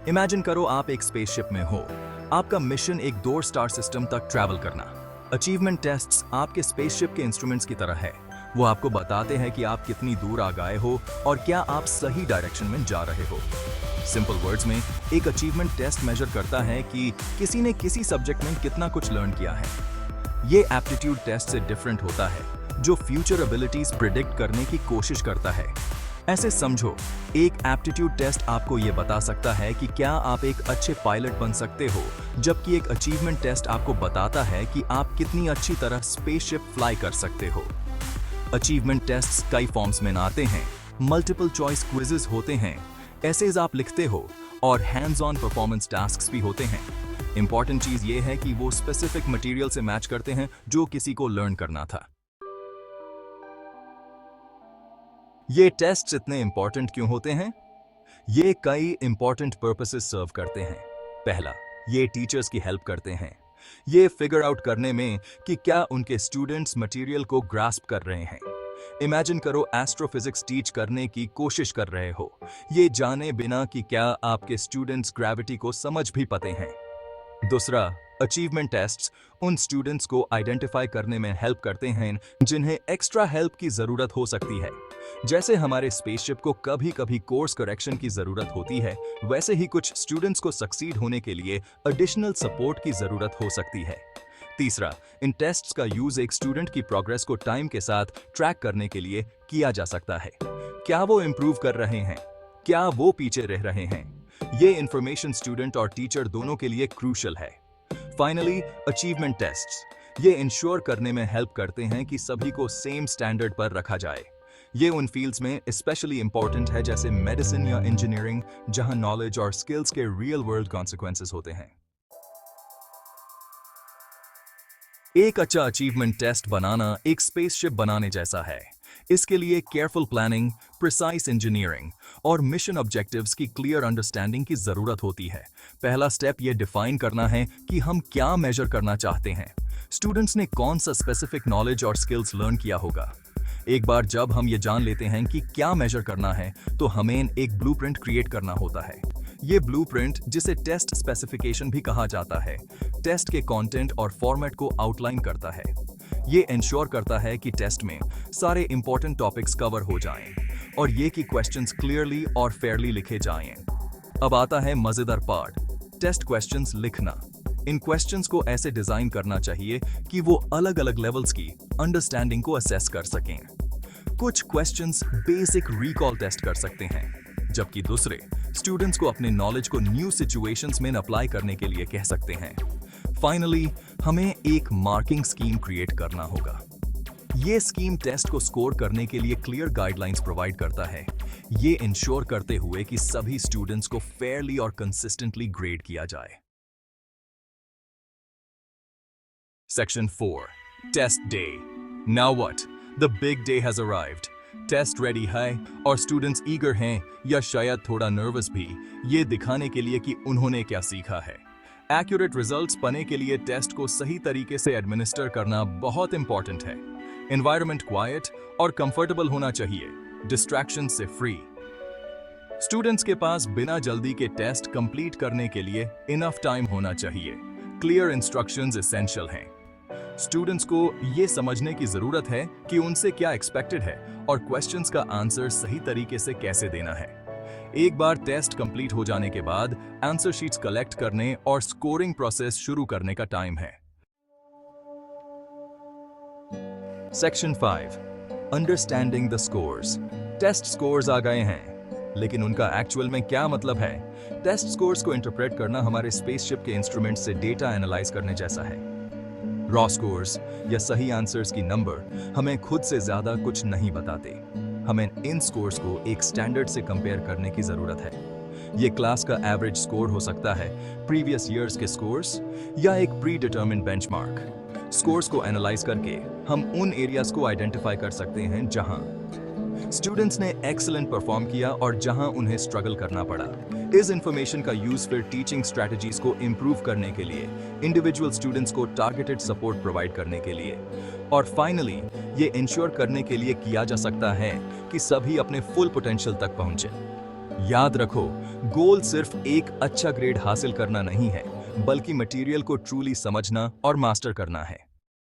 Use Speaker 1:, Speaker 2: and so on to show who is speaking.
Speaker 1: Imagine करो आप एक स्पेसशिप में हो। आपका मिशन एक डोर स्टार सिस्टम तक ट्रैवल करना। अचीवमेंट टेस्ट्स आपके स्पेसशिप के इंस्ट्रूमेंट्स की तरह है। वो आपको बताते हैं कि आप कितनी दूर आ गए हो और क्या आप सही डायरेक्शन में जा रहे हो। सिंपल वर्ड्स में, एक अचीवमेंट टेस्ट मेजर करता है कि किसी ने किसी सब्जेक्ट में कितना कुछ लर्न किया है। ये एप्टीट्यूड टेस्ट से डिफरेंट होता है, जो फ्यूचर एबिलिटीज प्रिडिक्ट करने की कोशिश करता है। ऐसे समझो, एक एप्टीट्यूड टेस्ट आपको ये बता सकता है कि क्या आप एक अच्छे पायलट बन सकते हो, जबकि एक अचीवमेंट टेस्ट आपको बताता है कि आप कितनी अच्छी तरह स्पेसशिप फ्लाई कर सकते हो। अचीवमेंट टेस्ट्स कई फॉर्म्स में आते हैं। मल्टीपल चॉइस क्विजेस होते हैं, एसेज आप लिखते हो, और हैंड्स ऑन परफॉर्मेंस टास्क्स भी होते हैं। इंपॉर्टेंट चीज ये है कि वो स्पेसिफिक मटेरियल से मैच करते हैं जो किसी को लर्न करना था। ये टेस्ट्स इतने इंपॉर्टेंट क्यों होते हैं? ये कई इंपॉर्टेंट पर्पसेस सर्व करते हैं। पहला, ये टीचर्स की हेल्प करते हैं। ये फिगर आउट करने में कि क्या उनके स्टूडेंट्स मटेरियल को ग्रास्प कर रहे हैं। इमेजिन करो एस्ट्रोफिजिक्स टीच करने की कोशिश कर रहे हो, ये जाने बिना कि क्या आपके स्टूडेंट्स ग्रेविटी को समझ भी पाते हैं। दूसरा, अचीवमेंट टेस्ट्स उन स्टूडेंट्स को आइडेंटिफाई करने में हेल्प करते हैं जिन्हें एक्स्ट्रा हेल्प की जरूरत हो सकती है। जैसे हमारे स्पेसशिप को कभी कभी कोर्स करेक्शन की जरूरत होती है, वैसे ही कुछ स्टूडेंट्स को सक्सीड होने के लिए एडिशनल सपोर्ट की जरूरत हो सकती है। तीसरा, इन टेस्ट्स का यूज एक स्टूडेंट की प्रोग्रेस को टाइम के साथ ट्रैक करने के लिए किया जा सकता है। क्या वो इम्प्रूव कर रहे हैं, क्या वो पीछे रह रहे हैं? ये इंफॉर्मेशन स्टूडेंट और टीचर दोनों के लिए क्रूशियल है। फाइनली, अचीवमेंट टेस्ट्स ये इंश्योर करने में हेल्प करते हैं कि सभी को सेम स्टैंडर्ड पर रखा जाए। ये उन फील्ड्स में स्पेशली इंपॉर्टेंट है, जैसे मेडिसिन या इंजीनियरिंग, जहां नॉलेज और स्किल्स के रियल वर्ल्ड कॉन्सिक्वेंसेस होते हैं। एक अच्छा अचीवमेंट टेस्ट बनाना एक स्पेसशिप बनाने जैसा है। इसके लिए केयरफुल प्लानिंग, प्रिसाइज इंजीनियरिंग और मिशन ऑब्जेक्टिव्स की क्लियर अंडरस्टैंडिंग की जरूरत होती है। पहला स्टेप ये डिफाइन करना है कि हम क्या मेजर करना चाहते हैं। स्टूडेंट्स ने कौन सा स्पेसिफिक नॉलेज और स्किल्स लर्न किया होगा। एक बार जब हम ये जान लेते हैं कि क्या मेजर करना है, तो हमें एक ब्लूप्रिंट क्रिएट करना होता है। ये ब्लूप्रिंट, जिसे टेस्ट स्पेसिफिकेशन भी कहा जाता है, टेस्ट के कंटेंट और फॉर्मेट को आउटलाइन करता है। ये इंश्योर करता है कि टेस्ट में सारे इंपॉर्टेंट टॉपिक्स कवर हो जाएं और ये कि क्वेश्चंस क्लियरली और फेयरली लिखे जाएं। अब आता है मजेदार पार्ट, टेस्ट क्वेश्चंस लिखना। इन क्वेश्चंस को ऐसे डिजाइन करना चाहिए कि वो अलग अलग लेवल्स की अंडरस्टैंडिंग को असेस कर सकें। कुछ क्वेश्चंस बेसिक रिकॉल टेस्ट कर सकते हैं, जबकि दूसरे स्टूडेंट्स को अपने नॉलेज को न्यू सिचुएशंस में अप्लाई करने के लिए कह सकते हैं। फाइनली, हमें एक मार्किंग स्कीम क्रिएट करना होगा। ये स्कीम टेस्ट को स्कोर करने के लिए क्लियर गाइडलाइंस प्रोवाइड करता है, ये इंश्योर करते हुए कि सभी स्टूडेंट्स को फेयरली और कंसिस्टेंटली ग्रेड किया जाए। Section 4. Test Day. Now what? The big day has arrived. Test ready है और स्टूडेंट्स ईगर हैं या शायद थोड़ा नर्वस भी, ये दिखाने के लिए कि उन्होंने क्या सीखा है। एक्यूरेट रिजल्ट्स पाने के लिए टेस्ट को सही तरीके से एडमिनिस्टर करना बहुत इंपॉर्टेंट है। एनवायरनमेंट क्वाइट और कंफर्टेबल होना चाहिए, डिस्ट्रैक्शन से फ्री। स्टूडेंट्स के पास बिना जल्दी के टेस्ट कंप्लीट करने के लिए इनफ टाइम होना चाहिए। क्लियर इंस्ट्रक्शंस एसेंशियल हैं। स्टूडेंट्स को ये समझने की जरूरत है कि उनसे क्या एक्सपेक्टेड है और क्वेश्चंस का आंसर सही तरीके से कैसे देना है। एक बार टेस्ट कंप्लीट हो जाने के बाद आंसर शीट्स कलेक्ट करने और स्कोरिंग प्रोसेस शुरू करने का टाइम है। Section 5. Understanding the scores. Test scores आ गए हैं, लेकिन उनका एक्चुअल में क्या मतलब है? टेस्ट स्कोर्स को इंटरप्रेट करना हमारे स्पेसशिप के इंस्ट्रूमेंट से डेटा एनालाइज करने जैसा है। रॉ स्कोर्स या सही आंसर्स की नंबर हमें खुद से ज्यादा कुछ नहीं बताते। हमें इन स्कोर्स को एक स्टैंडर्ड से कंपेयर करने की जरूरत है। ये क्लास का एवरेज स्कोर हो सकता है, प्रीवियस ईयर्स के स्कोर्स या एक प्री डिटर्मिन्ड बेंचमार्क। स्कोर्स को एनालाइज करके हम उन एरियाज को आइडेंटिफाई कर सकते हैं जहां स्टूडेंट्स ने एक्सीलेंट परफॉर्म किया और जहां उन्हें स्ट्रगल करना पड़ा। इस इंफॉर्मेशन का यूज फिर टीचिंग स्ट्रेटजीज को इंप्रूव करने के लिए, इंडिविजुअल स्टूडेंट्स को टारगेटेड सपोर्ट प्रोवाइड करने के लिए और फाइनली ये इंश्योर करने के लिए किया जा सकता है कि सभी अपने फुल पोटेंशियल तक पहुंचे। याद रखो, गोल सिर्फ एक अच्छा ग्रेड हासिल करना नहीं है, बल्कि मटेरियल को ट्रूली समझना और मास्टर करना है।